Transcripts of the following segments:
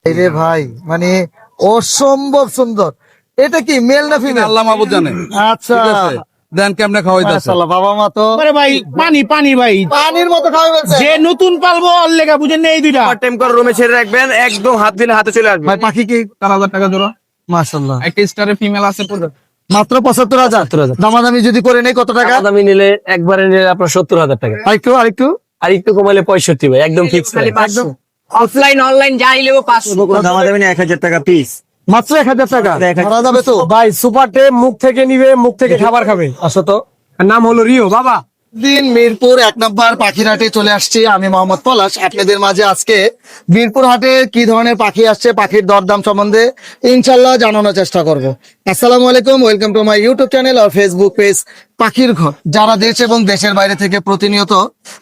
রে ভাই মানে অসম্ভব সুন্দর। এটা কি মেল না ফিমেল? আল্লাহ মাহবুব জানে। আচ্ছা ঠিক আছে, দেন কেমনে খাওয়াইতেছে। মাশাআল্লাহ, বাবা মা তো আরে ভাই পানি পানি ভাই, পানির মতো খাওয়াইছে। যে নতুন পালবো ওর লেগা বুঝেন না এই দুইটা। টেম করে রুমে ছেড়ে রাখবেন, একদম হাত দিলে হাতে চলে আসবে। ভাই পাখি কি 4,000 টাকা জোড়া। মাশাআল্লাহ একটা স্টারের ফিমেল আছে পুরো। মাত্র 75,000। দামাদামি যদি করে নেই কত টাকা? দামি নিলে একবারে নিলে আপনার 70,000 টাকা, আরেকটু আরেকু আর একটু কমাইলে 65 ভাই, একদম ফিক্স। একদম অফলাইন অনলাইন যাই নেবো 500। দামাদামি না 1,000 টাকা পিস। মাত্র 1,000 টাকা ধরা যাবে তো? ভাই সুপার টেম মুখ থেকে নিবে, মুখ থেকে খাবার খাবে। আসো তো। নাম হলো রিও বাবা। দিন মিরপুর 1 নম্বর পাখির হাটে চলে আসছি আমি মোহাম্মদ পলাশ আপনাদের মাঝে। আজকে মিরপুর হাটে কি ধরনের পাখি আসছে, পাখির দরদাম সম্বন্ধে ইনশাল্লাহ জানানোর চেষ্টা করব। আসসালামু আলাইকুম, welcome to my YouTube channel আর ফেসবুক পেজ পাখির ঘর। যারা দেশ এবং দেশের বাইরে থেকে প্রতিনিয়ত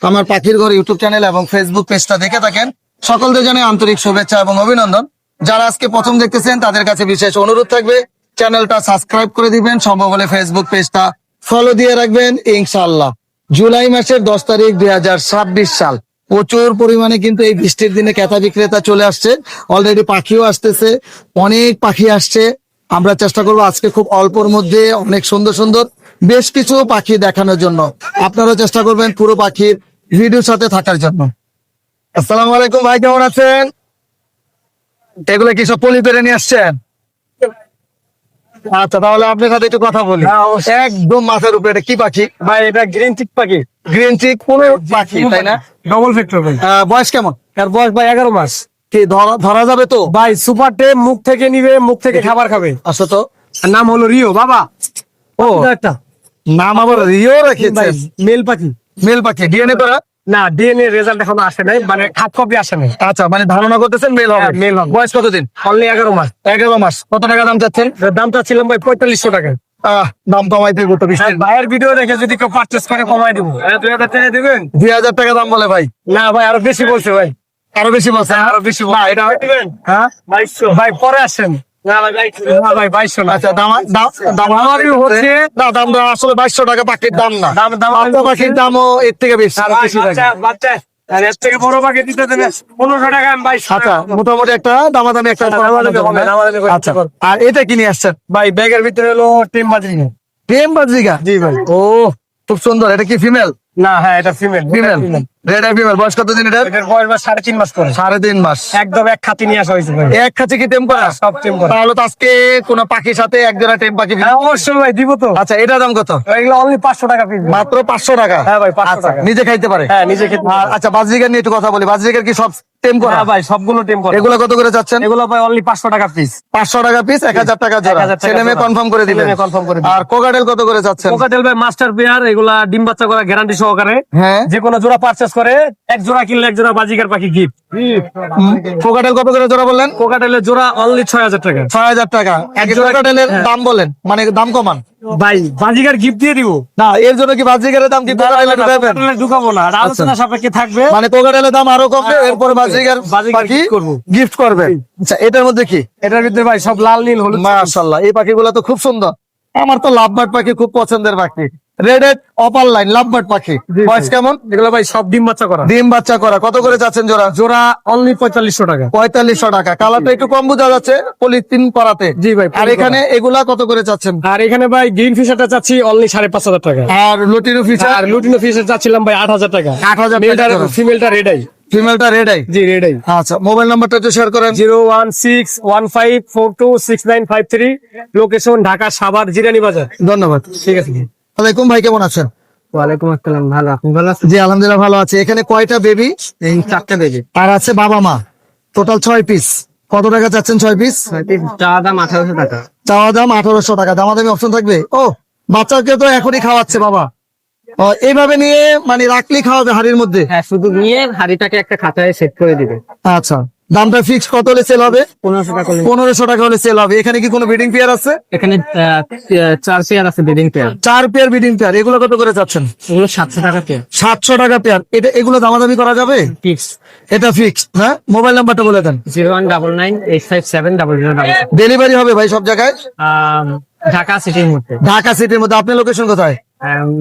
আমার পাখির ঘর ইউটিউব চ্যানেল এবং ফেসবুক পেজটা দেখে থাকেন, সকলদের জানাই আন্তরিক শুভেচ্ছা এবং অভিনন্দন। যারা আজকে প্রথম দেখতেছেন তাদের কাছে বিশেষ অনুরোধ থাকবে, চ্যানেলটা সাবস্ক্রাইব করে দিবেন, সম্ভব হলে ফেসবুক পেজটা ফলো দিয়ে রাখবেন ইনশাআল্লাহ। জুলাই মাসের 10 তারিখ 2026 সাল। প্রচুর পরিমাণে কিন্তু এই বৃষ্টির দিনে ক্রেতা বিক্রেতা চলে আসছে, অলরেডি পাখিও আসতেছে, অনেক পাখি আসছে। আমরা চেষ্টা করবো আজকে খুব অল্পর মধ্যে অনেক সুন্দর সুন্দর বেশ কিছু পাখি দেখানোর জন্য। আপনারা চেষ্টা করবেন পুরো পাখির ভিডিওর সাথে থাকার জন্য। আসসালামু আলাইকুম ভাই, কেমন আছেন? এগুলো কি সব পলি পেরে নিয়ে আসছেন? আচ্ছা তাহলে আপনার সাথে একটু কথা বলি। একদম মাথার উপরে এটা কি পাখি ভাই এটা গ্রিন চিক পাখি, গ্রিন চিক কোন পাখি তাই না? ডবল ফ্যাক্টর ভাই। বয়স কেমন? এর বয়স ভাই 11 মাস। কি ধরা যাবে তো? ভাই সুপার টেম মুখ থেকে নিবে, মুখ থেকে খাবার খাবে। আসো তো। নাম হলো রিও বাবা। ও একটা নাম আবার রিও রেখেছে। মেল পাখি। মেল পাখি ডিএনএ করা? না ডিএনএ রেজাল্ট এখনো আসে নাই, মানে খাপ কপি আসে নাই। আচ্ছা মানে ধারণা করতেছেন মেল হবে? হ্যাঁ, male হবে। বয়স কতদিন? অনলি 11 মাস। 11 মাস। কত টাকা দাম চাচ্ছেন? এর দামটা ছিলাম ভাই 4500 টাকা। দাম কমাইতে তো বেশি। ভাইয়ের ভিডিও দেখে যদি কেউ পারচেস করে কমাই দেবো। 2000 টাকা দিবেন? 2000 টাকা দাম বলে ভাই। না ভাই আরো বেশি বলছে ভাই। আরো বেশি বলছে? আরো বেশি না এটা দিবেন। হ্যাঁ 2200 ভাই পরে আসেন। না ভাই 2200 না। আচ্ছা দাম হচ্ছে না, দাম আসলে 2200 টাকা পাখির দাম না। দাম আপনার পাখির দামও এর থেকে বেশি। আরো বেশি বাচ্চা বাচ্চা আর এর থেকে বড় পাখি দিতে দেবে 1500 টাকা। আমি 2200 আচ্ছা মোটামুটি একটা দামাদামি একটা দামাদামি হবে, দামাদামি করে আচ্ছা। দিতে পারবো। আর এটা কি নিয়ে আসছেন? ভাই ব্যাগের ভিতরে হলো টিম বাজরি। প্রেম বাজরিকা? জি ভাই। ও খুব সুন্দর। এটা কি ফিমেল? না হ্যাঁ এটা female. Female red eye female. বয়স কতদিন এটার? এটার বয়স ভাই 3.5 মাস করে। 3.5 মাস। একদম এক খাতি নিয়ে আসা হয়েছে ভাই। এক খাঁচি কি টেম করা? সব টিম করে। তাহলে তো আজকে কোন পাখির সাথে এক জোড়া টেম পাখি। হ্যাঁ অবশ্যই ভাই দিব তো। আচ্ছা এটার দাম কত? এগুলো অনলি 500 টাকা পিস। মাত্র 500 টাকা? হ্যাঁ ভাই 500 আচ্ছা, টাকা। নিজে খাইতে পারে? হ্যাঁ নিজে খেতে। আর আচ্ছা বাজরিকার নিয়ে একটু কথা বলি। বাজরিকার কি সব টেম করা? হ্যাঁ ভাই সবগুলো টিম করে। এগুলো কত করে যাচ্ছেন? এগুলো ভাই অনলি 500 টাকা পিস। 500 টাকা পিস, 1000 টাকা জোড়া। 1000 টাকা ছেলে মেয়ে জোড়া। কনফার্ম করে দিবেন? ছেলে মেয়ে confirm করে দিবেন। আর কোকাটেল কত করে যাচ্ছেন? কোকাটেল ভাই মাস্টার পেয়ার, এগুলা ডিম বাচ্চা করা গ্যারান্টি সহকারে। হ্যাঁ যে কোনো জোড়া পারচেজ করে এক জোড়া কিনলে এক জোড়া বাজিকার পাখি গিফট। কোকাটেল কত করে জোড়া বললেন? কোকাটেলের জোড়া অনলি 6000 টাকা। 6000 টাকা। এক জোড়া কোকাটেলের দাম বলেন, মানে দাম কমান ভাই বাজিকার গিফট দিয়ে দিব। না। এর জন্য কি বাজরিকারের দাম কি কোকাটেলে ঢুকাবেন? কোকাটেলে ঢুকাবো না, আর আলোচনা সাপেক্ষে থাকবে। মানে কোকাটেলের দাম আরো কমবে, এরপরে বাজরিকার বাজিকার পাখি gift করবো। গিফট করবেন। আচ্ছা এটার মধ্যে কি? এটার ভিতরে ভাই সব লাল নীল হলুদ। মাশাআল্লাহ, এই পাখিগুলো তো খুব সুন্দর। আমার তো লাভবার্ড পাখি খুব পছন্দের পাখি। রেডেড অপার লাইন লাভবার্ড পাখি। বয়স কেমন? এগুলো ভাই সব ডিম বাচ্চা করা। ডিম বাচ্চা করা। কত করে যাচ্ছেন জোড়া? জোড়া অনলি 4500 টাকা। 4500 টাকা। কালারটা একটু কম বোঝা যাচ্ছে পলিথিন করাতে। জি ভাই, আর এখানে এগুলা কত করে চাচ্ছেন? আর এখানে ভাই গ্রিন ফিশারটা চাচ্ছি অনলি 5500 টাকা। আর লুটিনো ফিচার? আর লুটিনো ফিশার চাচ্ছিলাম ভাই 8000 টাকা। 8000 টাকা জোড়া। ফিমেলটা রেডাই। ফিমেলটা রেড আই? জি রেডাই। আচ্ছা মোবাইল নাম্বারটা একটু শেয়ার করেন। 01615426953, লোকেশন ঢাকা সাভার জিরানি বাজার। ধন্যবাদ। ঠিক আছে। ওয়ালাইকুম ভাই, কেমন আছেন? ওয়ালাইকুম আসসালাম, ভালো আপনি ভালো আছেন? জি আলহামদুলিল্লাহ ভালো আছে। এখানে কয়টা বেবি? এই 4টা বেবি। আর আছে বাবা মা, টোটাল 6 পিস। কত টাকা চাচ্ছেন 6 পিস? চা দাম 1800 টাকা। চাওয়া দাম 1800 টাকা। দামাদামি অপশন থাকবে? ও বাচ্চাকে তো এখনই খাওয়াচ্ছে বাবা। এইভাবে নিয়ে মানে রাখলেই খাওয়াবে হাড়ির মধ্যে? হ্যাঁ শুধু নিয়ে হাড়িটাকে একটা খাতায় সেট করে দিবে। আচ্ছা দামটা ফিক্স কত হলে সেল হবে? 1500 টাকা। 1500 টাকা হলে সেল হবে। এখানে কি কোনো ব্রিডিং পেয়ার আছে? এখানে 4 পেয়ার আছে breeding pair. 4 pair breeding pair. এগুলো কত করে চাচ্ছেন? এগুলো 700 টাকা পেয়ার। 700 টাকা পেয়ার। এগুলো দামাদামি করা যাবে? ফিক্স। এটা ফিক্সড। হ্যাঁ মোবাইল নাম্বারটা বলে দেন। 01998570000। ডেলিভারি হবে ভাই সব জায়গায়? ঢাকা সিটির মধ্যে। ঢাকা সিটির মধ্যে। আপনার লোকেশন কোথায়?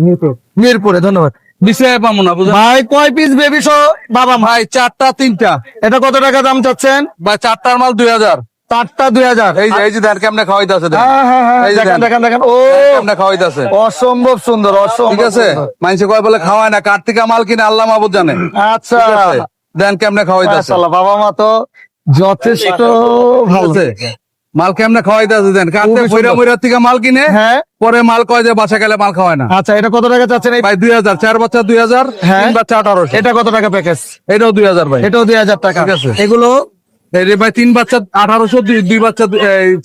মিরপুর। মিরপুরে। ধন্যবাদ। বিষয়ে পাবো না বুঝলেন ভাই কয় পিস বেবি সহ বাবা মা? ভাই 4টা 3টা এটা কত টাকা দাম চাচ্ছেন? ভাই 4টার মাল 2000 4টা 2000। এই যে দেন কেমনে খাওয়াইতেছে হ্যাঁ হ্যাঁ হ্যাঁ, এই যে দেখেন দেন। দেখেন দেখেন, ও কেমনে খাওয়াইতেছে অসম্ভব সুন্দর, অসম্ভব ঠিক আছে সুন্দর। মানুষে কয় বলে খাওয়ায় না কার্তিকা মাল কিনে আল্লাহ মাহবুব জানে আচ্ছা ঠিক আছে? দেন কেমনে খাওয়াইতেছে মাশাআল্লাহ, বাবা মা তো যথেষ্ট ভালো। মাল কেমনে খাওয়াইতেছে দেন কার্তিক খুবই বইরা সুন্দর। বইরা থেকে মাল কিনে হ্যাঁ পরে মাল কয় যে বাসা গেলে মাল খাওয়ায় না আচ্ছা, এটা কত টাকা চাচ্ছেন? এই ভাই 2000 4 বাচ্চা 2000 হ্যাঁ। 3 বাচ্চা 1800 এটা কত টাকা প্যাকেজ? এটাও 2000 ভাই এটাও 2000 টাকা। ঠিক আছে। এগুলো এই যে ভাই 3 বাচ্চা 1800 দুই বাচ্চা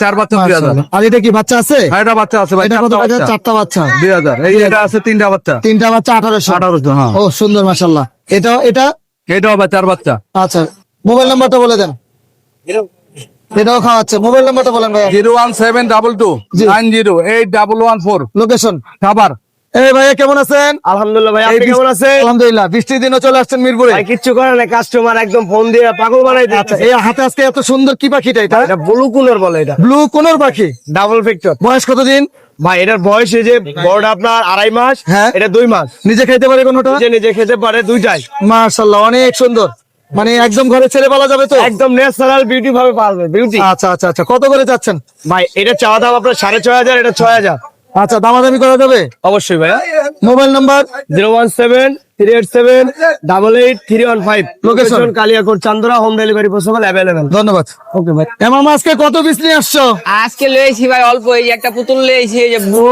4 বাচ্চা 2000 আর এটা কি বাচ্চা আছে? হ্যাঁ এটা বাচ্চা আছে ভাই এটা কত 4টা টাকা? বাচ্চা 4টা বাচ্চা, 2000 এই এটা আছে 3টা বাচ্চা 3টা বাচ্চা 1800। 1800 হ্যাঁ ও সুন্দর, মাশাআল্লাহ। এটা এটাও ভাই 4 বাচ্চা আচ্ছা, মোবাইল নাম্বারটা বলে দেন। এটাও খাওয়াচ্ছে, মোবাইল নাম্বারটা বলেন ভাই। 01722 জি। 908114 লোকেশন। খাবার এই ভাইয়া কেমন আছেন? আলহামদুলিল্লাহ ভাই, এই আপনি কেমন আছেন? আলহামদুলিল্লাহ, বৃষ্টির দিনও চলে আসছেন মিরপুরে। ভাই কিচ্ছু করে না, কাস্টমার একদম ফোন দিয়ে পাগল বানাই আচ্ছা, দিচ্ছে। এই হাতে আজকে এত সুন্দর কি পাখিটা এটা? এটা ব্লু কুলার বলে, এটা ব্লু কোনর পাখি। Double factor. বয়স কতদিন? ভাই এটার বয়স এই যে বড়টা আপনার 2.5 মাস, হ্যাঁ। এটা 2 মাস। নিজে খাইতে পারে কোনটা? নিজে নিজে খেতে পারে দুইটাই। মাশাআল্লাহ, অনেক সুন্দর। মানে একদম ঘরে ছেড়ে পালা যাবে তো? একদম ন্যাচারাল বিউটি ভাবে পারবে, বিউটি। আচ্ছা আচ্ছা আচ্ছা, কত করে যাচ্ছেন? ভাই এটা চাওয়া দাম আপনার 6500, এটা 6000। আচ্ছা, দামাদামি করা যাবে? অবশ্যই ভাইয়া। Mobile number? 017-387-88315। Location? Location Kaliakair Chandra, home delivery possible, available. ধন্যবাদ। ওকে ভাই। মামা আজকে কত পিস নিয়ে আসছো? আজকে লয়েছি ভাই অল্প, এই যে একটা পুতুল লয়েছি, এই যে ও,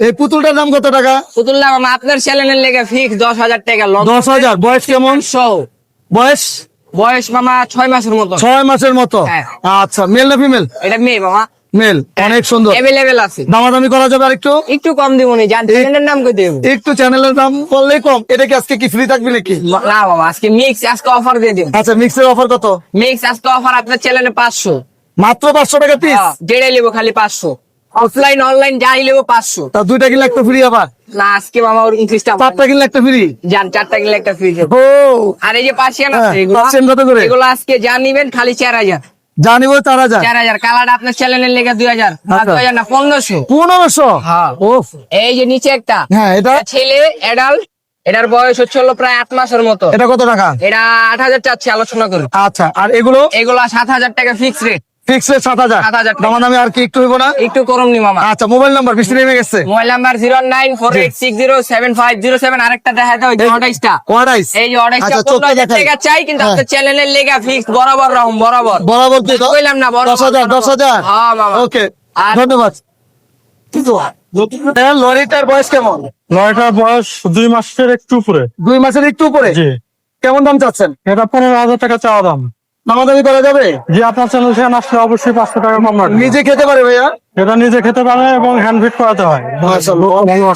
এই পুতুলটার দাম কত টাকা? পুতুল না মামা আপনার চ্যানেলের লেগে ফিক্স 10,000 টাকা লং 10,000। বয়স কেমন? সহ। বয়স বয়স মামা 6 মাসের মতো। 6 মাসের মতো। হ্যাঁ। আচ্ছা, মেল না ফিমেল? এটা মেয়ে মামা, মেল, অনেক সুন্দর। অ্যাভেলেবেল আছে। দামাদামি করা যাবে আরেকটু? একটু কম দিব নি, জান চ্যানেলের নাম কই দেব? একটু চ্যানেলের দাম বললেই কম। এটা কি আজকে কি ফ্রি থাকবে নাকি? না মামা, আজকে মিক্স, আজকে অফার দিয়ে দিন। আচ্ছা, মিক্সের অফার কত? মিক্স আজকে অফার আপনার চ্যানেলে 500। মাত্র 500 টাকা পিস? যেটাই নেবো খালি 500। অফলাইন অনলাইন যাই নেবো 500। তা দুইটা কিনলে একটা ফ্রি আবার? না আজকে মামা ওর 29টা 4টা কিনলে একটা ফ্রি? জান 4টা কিনলে একটা ফ্রি। ও, আর এই যে পার্সিয়ান হ্যাঁ, আছে এগুলো, পার্সিয়ান কত করে? এগুলো আজকে যা নিবেন খালি 4000। জানিব 4000। 4000 কালার আপনার চ্যানেলের লেগে 2000, আচ্ছা। 2000 না 1500। 1500? হ্যাঁ। ওফ। এই যে নিচে একটা, হ্যাঁ, এটা ছেলে অ্যাডাল্ট, এটার বয়স হচ্ছে হলো প্রায় 8 মাসের মতো। এটা কত টাকা? এটা 8000 চাচ্ছি, আলোচনা করুন। আচ্ছা, আর এগুলো? এগুলো 7000 টাকা ফিক্স রেট। Fix rate 7000। 7000 টাকা। দামাদামি আর কি একটু হইব না? একটু করুন নি মামা। আচ্ছা, মোবাইল নাম্বার বৃষ্টি নেমে গেছে। Mobile number 0948607507। আরেকটা দেখা দাও, অর্ডাইসটা। কোয়ারাইস? এই যে অর্ডাইসটা আচ্ছা, চোখটা 15000 দেখাই। টাকা চাই, কিন্তু হ্যাঁ। আপনার চ্যানেলের লেগা ফিক্স বরাবর রকম বরাবর। বরাবর কি? কইলাম না বরাবর। 10,000? হ্যাঁ মামা। ওকে, আর- ধন্যবাদ। লরিটার বয়স কেমন? লরিটার বয়স 2 মাসের একটু উপরে। 2 মাসের একটু উপরে? জি, কেমন দাম চাচ্ছেন? এটা 15,000 টাকা চাওয়া দাম। দামাদামি করা যাবে? যে আপনার চ্যানেল থেকে আসলে অবশ্যই 500 টাকা কম রাখবে। নিজে খেতে পারে ভাইয়া? এটা নিজে খেতে পারে এবং হ্যান্ড ফিট করাতে হয়।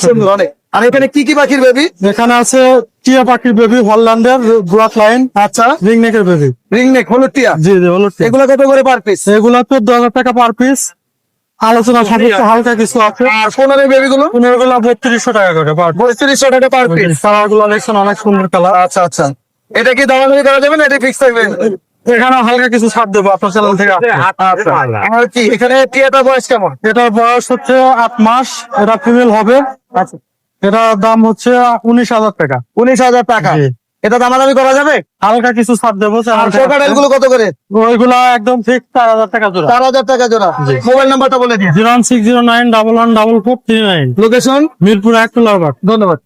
সুন্দর অনেক। আর এখানে কি কি পাখির বেবি? এখানে আছে টিয়া পাখির বেবি, হল্যান্ডের ব্লাক লাইন, আচ্ছা, রিং নেকের বেবি। রিংনেক, হলুদ টিয়া। জি জি, হলো ঠিক। এগুলো কত করে পার পিস? এগুলো 14,000 টাকা পার পিস। আলোচনা সাপেক্ষে হালকা কিছু আছে। আর কোনের বেবি গুলো? এগুলো 3200 টাকা করে পার পিস। 3200 টাকা পার পিস। কালার গুলো দেখছেন অনেক সুন্দর কালার। আচ্ছা আচ্ছা, এটা কি দামাদামি করা যাবে না? এটা ফিক্স থাকবে? এখানে হালকা কিছু ছাড় দেবো আপনার চ্যানেল থেকে। আচ্ছা, আর কি এখানে টিয়াটার বয়স কেমন? এটার বয়স হচ্ছে 8 মাস। এটা ফিমেল হবে। আচ্ছা, এটার দাম হচ্ছে 19,000 টাকা। 19,000 টাকা। জি। এটা দামাদামি করা যাবে? হালকা কিছু ছাড় দেবো আর channel থেকে। কোকাটেল গুলো কত করে? ওইগুলা একদম ঠিক 4,000 টাকা জোড়া। 4,000 টাকা জোড়া। মোবাইল নাম্বারটা বলে দিন। 01609114439। লোকেশন? মিরপুর 1 কুলারবাগ। ধন্যবাদ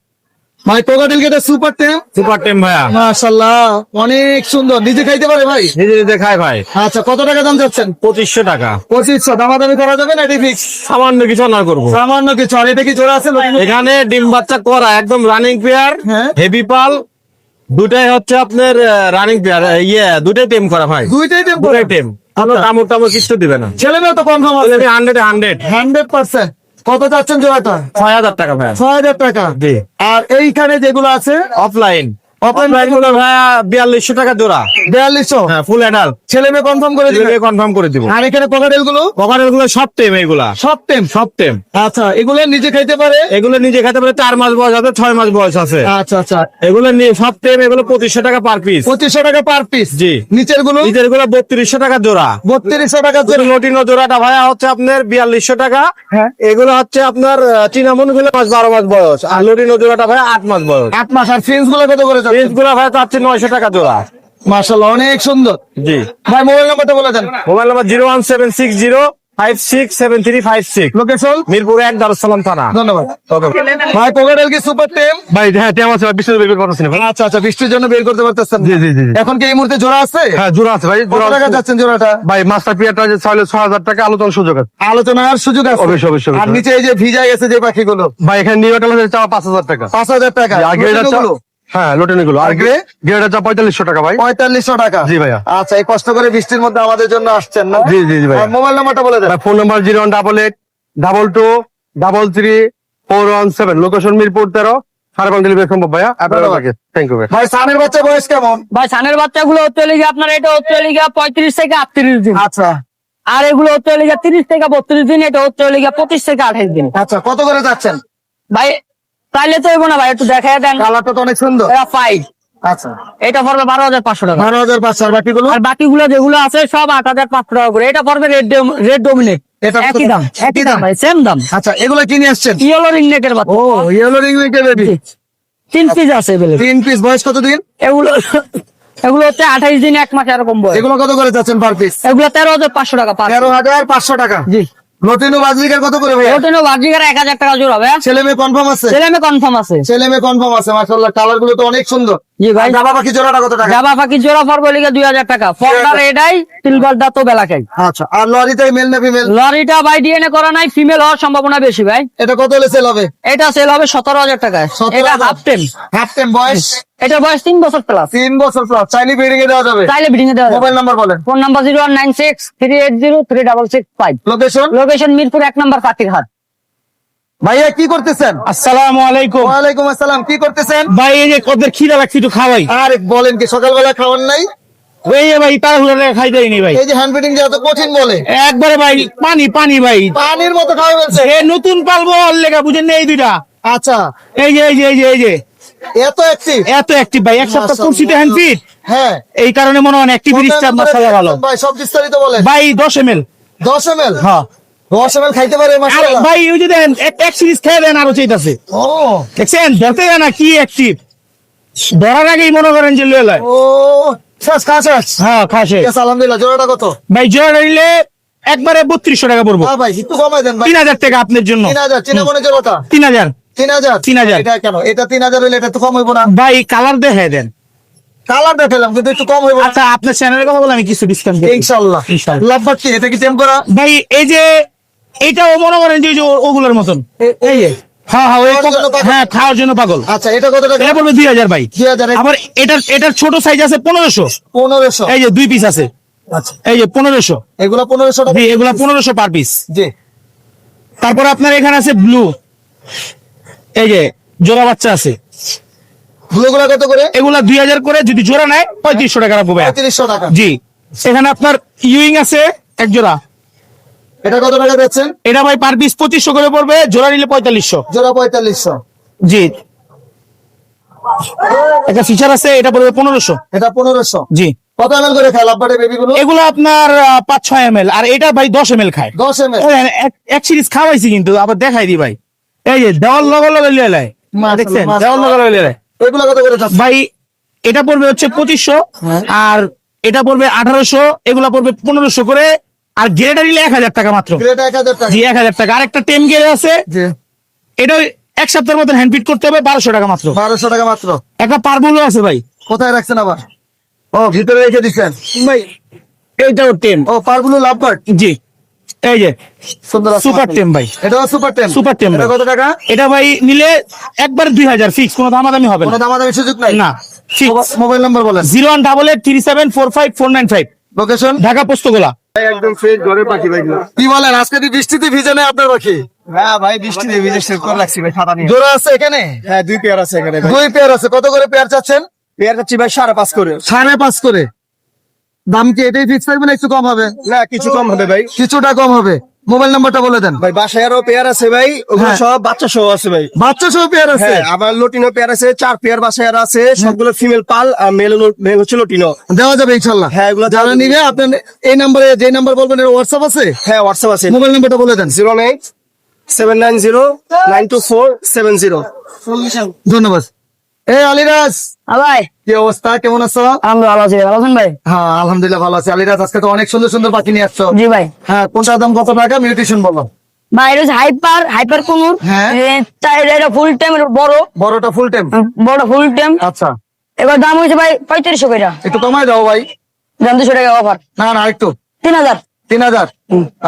ভাই। কোকাটেল কি এটা সুপার টেম? সুপার টেম ভাইয়া, মাশাআল্লাহ, অনেক সুন্দর। নিজে খাইতে পারে ভাই? নিজে নিজে খায় ভাই। আচ্ছা, কত টাকা দাম যাচ্ছেন? 2500 টাকা। 2500। দামাদামি করা যাবে না? এটি ফিক্স? সামান্য কিছু অনার করবো। সামান্য কিছু। আর এটা কি জোড়া আছে? এখানে ডিম বাচ্চা করা একদম রানিং পেয়ার, হ্যাঁ। হেভি পাল দুটাই হচ্ছে আপনার রানিং পেয়ার। দুটাই টেম করা ভাই, দুইটাই টেম? দুটাই টেম। কোনো কামড় টামড় কিছু দিবে না। ছেলে মেয়ে তো কনফার্ম আছে? 100 100%। কত যাচ্ছেন জোড়াটা? 6000 টাকা ভাইয়া। 6,000 টাকা। জি। আর এইখানে যেগুলো আছে? অফলাইন অফলাইন এগুলো ভাইয়া 4200 টাকা জোড়া। 4200। হ্যাঁ, ফুল অ্যাডাল্ট। ছেলে মেয়ে কনফার্ম করে দিবে। কনফার্ম করে দিব। আর এখানে কোকাটেল গুলো ককাটেল গুলো সব টেম, এগুলা সব টেম। সব টেম। আচ্ছা, এগুলো নিজে খাইতে পারে। এগুলো নিজে খেতে পারে, 4 মাস বয়স আছে, 6 মাস বয়স আছে। আচ্ছা আচ্ছা, এগুলো সব টেম, এগুলো 2500 টাকা পার পিস। 2500 টাকা পার পিস। জি। নিচের গুলো নিজের গুলো 3200 টাকা জোড়া। 3200 টাকা জোড়া। লটিনো জোড়াটা ভাইয়া হচ্ছে আপনার 4200 টাকা। হ্যাঁ। এগুলো হচ্ছে আপনার চিনামন গুলো 12 মাস বয়স, আর লটিনো জোড়াটা ভাই 8 মাস বয়স। 8 মাস। আর ফিন্স গুলো কত করে যাচ্ছে? পিস গুলো ভাই চাচ্ছে 900 টাকা জোড়া। মাশাআল্লাহ, অনেক সুন্দর। জি। ভাই মোবাইল নাম্বারটা বলে দেন। Mobile number 01760567356। Location Mirpur 1, Darussalam থানা। ধন্যবাদ। ভাই কোকাটেল কি সুপার টেম? ভাই হ্যাঁ, টেম আছে, বিশেষ বের করতেছি না ভাই। আচ্ছা আচ্ছা, বৃষ্টির জন্য বের করতে পারতেছেন না। জি, জি, জি। এখন কি এই মুহূর্তে জোড়া আছে? হ্যাঁ, জোড়া আছে ভাই। কত টাকা যাচ্ছেন জোড়াটা? ভাই মাস্টার পিয়ারটা যে চাইলে 6000 টাকা, আলোচনার সুযোগ আছে। আলোচনার সুযোগ আছে? অবশ্যই, অবশ্যই, আর অবশ্যই। নিচে এই যে ভিজা গেছে যে পাখিগুলো, ভাই এখানে নিউটাল আছে চাওয়া 5000 টাকা। 5000 টাকা। আর গ্রেডার লটিনোগুলো? হ্যাঁ, লটিনো গুলো। আর আর গ্রে? গ্রেডার চা 4500 টাকা ভাই। 4500 টাকা। জি ভাইয়া। আচ্ছা, এই কষ্ট করে বৃষ্টির মধ্যে আমাদের জন্য আসছেন না? জি, জি, জি ভাইয়া। আর মোবাইল নাম্বারটা বলে দেন। Phone number 01882333417। লোকেশন মিরপুর 13। সাড়ে 5 ডেলিভারি সম্ভব ভাইয়া। আপনার থ্যাংক ইউ ভাই। ভাই সানের বাচ্চা বয়স কেমন? ভাই সানের বাচ্চাগুলো হচ্ছে লিগে আপনার এটা হচ্ছে লিগে 35 থেকে 38 দিন। আচ্ছা আর এগুলো হচ্ছে লিগে 30 থেকে 32 দিন। এটা হচ্ছে লিগে 25 থেকে 28 দিন। আচ্ছা, কত করে যাচ্ছেন? ভাই তাইলে তো হইব না ভাই, একটু দেখায় দেন। কালারটা তো অনেক সুন্দর। এরা ফাইভ। আচ্ছা, এটা পড়বে 12500 টাকা। 12500। আর বাকিগুলো? আর বাকিগুলো যেগুলো আছে সব 8500 টাকা করে। এটা পড়বে রেড ডোমিনেট। এটা কত? একই দাম, একই দাম ভাই, সেম দাম। আচ্ছা, এগুলো কি নিয়ে আসছেন? ইয়েলো রিংনেকের বাচ্চা। ও, ইয়েলো রিং নেকের বেবি। 3 পিস আছে বেলে। 3 পিস। বয়স কত দিন? এগুলো এগুলো হচ্ছে 28 দিন 1 মাস এরকম বয়স। এগুলো কত করে যাচ্ছেন পার পিস? এগুলো 13500 টাকা পার। 13500 টাকা। জি। লটিনো বাজরিকার কত করে ভাই? ওটা বার্জিকার 1000 টাকা জোড়া ভাই। ছেলে মেয়ে কনফার্ম আছে? ছেলে মেয়ে কনফার্ম আছে। ছেলে মেয়ে কনফার্ম আছে। মাশাআল্লাহ, কালার গুলো তো অনেক সুন্দর। জি ভাই। আর জাবা পাখি জোড়াটা কত টাকা? জাবা পাখি জোড়া পড়বে লিগে 2000 টাকা। ফর্ডার এটাই, সিলভারটা তো বেলাকাই। আচ্ছা, আর লরিতে মেল না ফিমেল? লরিটা ভাই ডিএনএ করা নাই, ফিমেল হওয়ার সম্ভাবনা বেশি ভাই। এটা কত হলে সেল হবে? এটা সেল হবে 17000 টাকায়। 17,000 এটা হাফ টেম। Half time. বয়স? এটা বয়স 3 বছর প্লাস। 3 বছর প্লাস। চাইলে ব্রিডিং এ দেওয়া যাবে? চাইলে ব্রিডিং এ দেওয়া যাবে। মোবাইল নাম্বার বলেন। Phone number 01963803665। Location? Location Mirpur 1 নম্বর পাতিরহাট। ভাইয়া কি করতেছেন? আসসালামু আলাইকুম। ওয়ালাইকুম আসসালাম। কি করতেছেন? ভাই এই যে কদের খিদা লাগছে, একটু খাওয়াই। আরে বলেন কি, সকালবেলা খাওয়ান নাই? ওই যে ভাই তাড়াহুড়া খাই দেয়নি ভাই। এই যে হ্যান্ড ফিডিং যে এত কঠিন বলে, একবারে ভাই পানি পানি ভাই। পানির মতো খাওয়া ফেলছে। এ নতুন পালবো ওর লেগা, বুঝেন না এই দুইটা। আচ্ছা, এই যে এই যে এই যে এই যে এত অ্যাক্টিভ। এত অ্যাক্টিভ ভাই, এক সপ্তাহ করছি তো হ্যান্ড ফিট। হ্যাঁ, এই কারণে মনে হয় অ্যাক্টিভিটিসটা মাশাআল্লাহ ভালো। ভাই সব বিস্তারিত বলেন। ভাই 10 ml। 10 ml? হ্যাঁ। 10 ml খাইতে পারে আর মাশাআল্লাহ। ভাই ওই যে দেন এক সিরিজ খেয়ে দেন, আরো চাইতাছে। ও দেখছেন ধরতে না কি অ্যাক্টিভ, ধরার আগেই মনে করেন যে লয়ে লয়। ও, শেষ খাওয়া শেষ। হ্যাঁ খাসে। ঠিক আছে, আলহামদুলিল্লাহ। জোড়াটা কত? ভাই জোড়া নিলে একবারে 3200 টাকা পড়বো। হ্যাঁ ভাই, একটু কমাই দেন ভাই। 3000 টাকা আপনার জন্য। 3000। চিনা মনে জোড়াটা 3000। 3000। 3000। এটা কেন? এটা 3000 হইলে এটা তো কম হইব না? ভাই কালার দেখে দেন। কালার দেখালাম কিন্তু একটু কম হইব না? আচ্ছা আপনার চ্যানেলের কথা বলে আমি কিছু ডিসকাউন্ট দিই ইনশাআল্লাহ। ইনশাআল্লাহ। লাভবাট কি? এটা কি টেম করা? ভাই এই যে এইটাও মনে করেন যে ওগুলোর মতন। এই যে হ্যাঁ হ্যাঁ, ওই খাওয়ার জন্য পাগল? হ্যাঁ খাওয়ার জন্য পাগল। আচ্ছা, এটা কত টাকা? এটা পড়বে 2000 ভাই। 2000। আবার এটার ছোট সাইজ আছে 1500। 1500। এই যে 2 পিস আছে। আচ্ছা, এই যে 1500। এগুলা 1500 টাকা? জি, এগুলা 1500 পার পিস। জি। তারপর আপনার এখানে আছে ব্লু, এই যে জোড়া বাচ্চা আছে। গুলোগুলা কত করে? এগুলা 2000 করে, যদি জোড়া নেয় 3500 টাকা রাখবো ভাই। 3500 টাকা। জি। এখানে আপনার ইউইং আছে এক জোড়া। এটা কত টাকা দিচ্ছেন? এটা ভাই পার পিস 2500 করে পড়বে, জোড়া নিলে 4500। জোড়া 4500। জি। একটা ফিচার আছে, এটা পড়বে 1500। এটা 1500। জি। কত ml করে খায় লাভবাটের বেবি গুলো? এগুলো আপনার 5-6 ml, আর এটা ভাই 10 ml খায়। 10 ml। এক সিরিজ খাওয়াইছি কিন্তু আবার দেখাই দি ভাই। এই যে দেওয়াল লগা লগা লিয়ে লাই, দেখছেন দেওয়াল লগা লগা লিয়ে লাই। এগুলা কত করে যাচ্ছে? ভাই এটা পড়বে হচ্ছে 2500, আর এটা পড়বে 1800, এগুলা পড়বে 1500 করে, আর গ্রেডার নিলে 1000 টাকা মাত্র। গ্রেটা 1000 টাকা। জি 1000 টাকা। আর একটা টেম গেড়ে আছে, জি। এটা এক সপ্তাহের মতন হ্যান্ড ফিট করতে হবে, 1200 টাকা মাত্র। 1200 টাকা মাত্র। একটা পারবুলও আছে ভাই। কোথায় রাখছেন আবার? ও, ভিতরে রেখে দিচ্ছেন ভাই এইটাও টেম। ও, পারগুলো লাভবাট। জি। এই যে সুন্দর আছে। সুপার টেম ভাই। এটাও সুপার টেম। সুপার টেম এটা ভাই। কত টাকা? এটা ভাই নিলে একবার 2000 ফিক্স, কোনো দামাদামি হবে কোনো না। দামাদামি সুযোগ নাই? না ফিক্স। মোবাইল নাম্বার বলেন। 01883745495। লোকেশন? ঢাকা পোস্তগোলা। একদম ফ্রেশ ঘরের পাখি ভাই। কি বলেন, আজকে কি বৃষ্টিতে ভিজে নেই আপনার পাখি? হ্যাঁ ভাই, বৃষ্টি দিয়ে ভিজে সেভ করে রাখছি ভাই, ছাতা নিয়ে। জোড়া আছে এখানে? হ্যাঁ, 2 পেয়ার আছে এখানে ভাই। 2 পেয়ার আছে। কত করে পেয়ার চাচ্ছেন? পেয়ার যাচ্ছি ভাই 5.5 করে। 5.5 করে। দাম কি এটাই ফিক্স থাকবে না একটু কম হবে? না কিছু কম হবে ভাই। কিছুটা কম হবে। মোবাইল নাম্বারটা বলে দেন। ভাই বাসায় আরো পেয়ার আছে ভাই, ওগুলো হ্যাঁ। সব বাচ্চা সহ আছে ভাই। বাচ্চা সহ পেয়ার আছে? হ্যাঁ, আবার লটিনো পেয়ার আছে, 4 পেয়ার বাসায় আর আছে, সবগুলো ফিমেল পাল আর মেল হচ্ছে লটিনো। দেওয়া যাবে ইনশাল্লাহ। হ্যাঁ, এগুলো দেওয়া যারা যাবে। নিবে আপনার এই নাম্বারে, যে নাম্বার বলবেন এর হোয়াটসঅ্যাপ আছে? হ্যাঁ, হোয়াটসঅ্যাপ আছে। মোবাইল নাম্বারটা বলে দেন। 09790924920। ধন্যবাদ। এই আলিরাজ, ভাই কি অবস্থা, কেমন আছো? আলহামদুলিল্লাহ ভালো আছি, ভালো আছেন ভাই? হ্যাঁ আলহামদুলিল্লাহ ভালো আছি। আলিরাজ, আজকে তো অনেক সুন্দর সুন্দর পাখি নিয়ে আসছো। জি ভাই। হ্যাঁ, কোনটার দাম কত টাকা, মিউটেশন বলো। ভাই এটা হচ্ছে হাইপার কুনুর। হ্যাঁ। এটা ফুল টাইম, বড় বড়টা ফুল টাইম? Full time. আচ্ছা, এবার দাম হয়েছে ভাই 3500 করে। একটু কমাই দাও ভাই। দাম 200 টাকা অফার। না না, একটু 3000। 3000?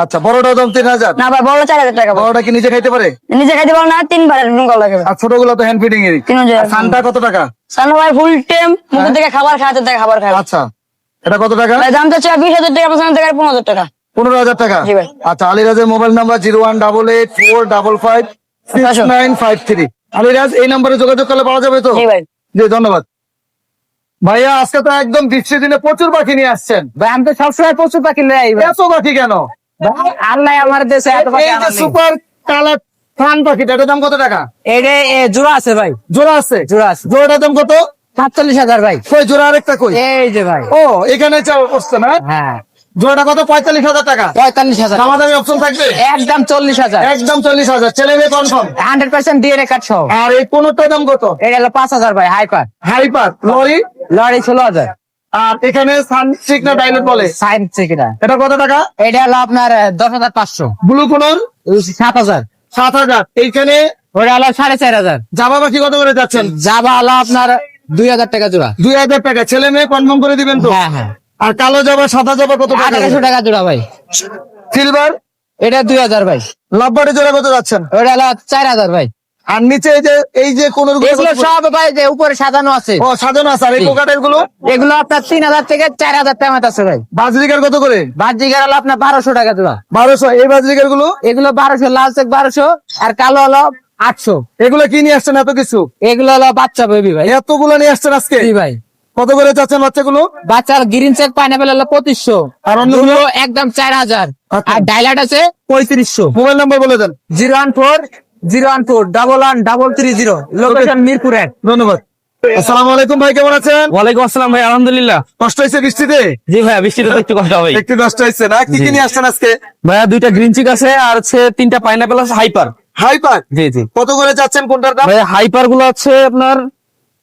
আচ্ছা, বড়টার দাম 3000? না ভাই, বড় 4000 টাকা। বড়টা কি নিজে খাইতে পারে? নিজে খাইতে পারো না, 3 বার ঢুকা লাগবে। আর ছোটগুলো তো হ্যান্ড ফিডিং এর। 3000। সানটা কত টাকা? সানো ভাই ফুল টাইম, মুখ থেকে খাবার খাওয়াতে থেকে খাবার খায়। আচ্ছা, এটা কত টাকা? ভাই দাম তো 20000 টাকা, আপনার থেকে 15000 টাকা। 15000 টাকা? জি ভাই। আচ্ছা, আলিরাজের মোবাইল নাম্বার 01884556953। আলিরাজ, এই নম্বরে যোগাযোগ করলে পাওয়া যাবে তো? জি ভাই। জি, ধন্যবাদ ভাইয়া। আজকে তো একদম বৃষ্টির দিনে প্রচুর পাখি নিয়ে আসছেন। ভাই আমি তো সবসময় প্রচুর পাখি লই আই ভাই। এত পাখি কেন? আল্লাহ আমার দেশে এত পাখি এই যে আনা নেই। সুপার কালার ফান পাখিটা, এটার দাম কত টাকা? এটা জোড়া আছে ভাই, জোড়া আছে? জোড়া আছে। জোড়াটার দাম কত? 47000 ভাই। কই জোড়া, আরেকটা কই? এই যে ভাই। ও, এখানে করছে না? হ্যাঁ, জোড়াটা কত? 45000 টাকা। 45000। দামাদামি অপশন থাকবে? একদম 40000। একদম 40000। ছেলে মেয়ে কনফার্ম? 100% ডিএনএ কার্ড সহ। আর এই কোনটার দাম কত? এটা হলো 5000 ভাই, হাইপার। Hyper lorry? লরি 16000। আর এখানে সানচিক না ডাইলেট বলে, সাইন চেকটা। এটা কত টাকা? এটা হলো আপনার 10500। ব্লু কোনর? 7000। 7000। এইখানে ওটা হলো 4500। জামা পাখি কত করে যাচ্ছেন? জাবা হলো আপনার 2000 টাকা জোড়া। 2000 টাকা। ছেলে মেয়ে কনফার্ম করে দিবেন তো? হ্যাঁ হ্যাঁ। আর কালো জামা সাদা জামা কত টাকা? 1800 টাকা জোড়া ভাই। সিলভার? এটা 2000 ভাই। লাভবার্ডে জোড়া কত যাচ্ছেন? ওটা হলো 4000 ভাই। আর নিচে এই যে কোন এগুলো সব ভাই যে উপরে সাজানো আছে, ও সাজানো আছে। আর এই কোকাটের গুলো? এগুলো আপনার 3000 থেকে 4000 টাকা মতো আছে ভাই। বাজরিকার কত করে? বাজিকার হলো আপনার 1200 টাকা জোড়া। 1200। এই বাজরিকার গুলো? এগুলো 1200, লাল চেক 1200, আর কালো হলো 800। এগুলো কি নিয়ে আসছেন এত কিছু? এগুলো হলো বাচ্চা বেবি ভাই। এতগুলো নিয়ে আসছেন আজকে? জি ভাই। কত করে যাচ্ছেন বাচ্চাগুলো? বাচ্চার গ্রিন চেক পাইনাপেল হলো 2500, আর অন্যগুলো? দুটো একদম 4000। আচ্ছা। আর ডাইলাট আছে 3500। মোবাইল নাম্বার বলে দেন। 014014330। লোকেশন মিরপুর 1। ধন্যবাদ। আসসালামু আলাইকুম ভাই, কেমন আছেন? ওয়ালাইকুম আসসালাম ভাই, আলহামদুলিল্লাহ। কষ্ট হয়েছে বৃষ্টিতে? জি ভাইয়া, বৃষ্টিতে তো একটু কষ্ট হবে। একটু কষ্ট হয়েছে না? কি কি নিয়ে আসছেন আজকে? ভাইয়া 2টা গ্রিন চিক আছে, আর হচ্ছে 3টা পাইনাপেল আছে, হাইপার। হাইপার? জি জি। কত করে যাচ্ছেন কোনটার দাম? ভাইয়া হাইপার গুলো আছে আপনার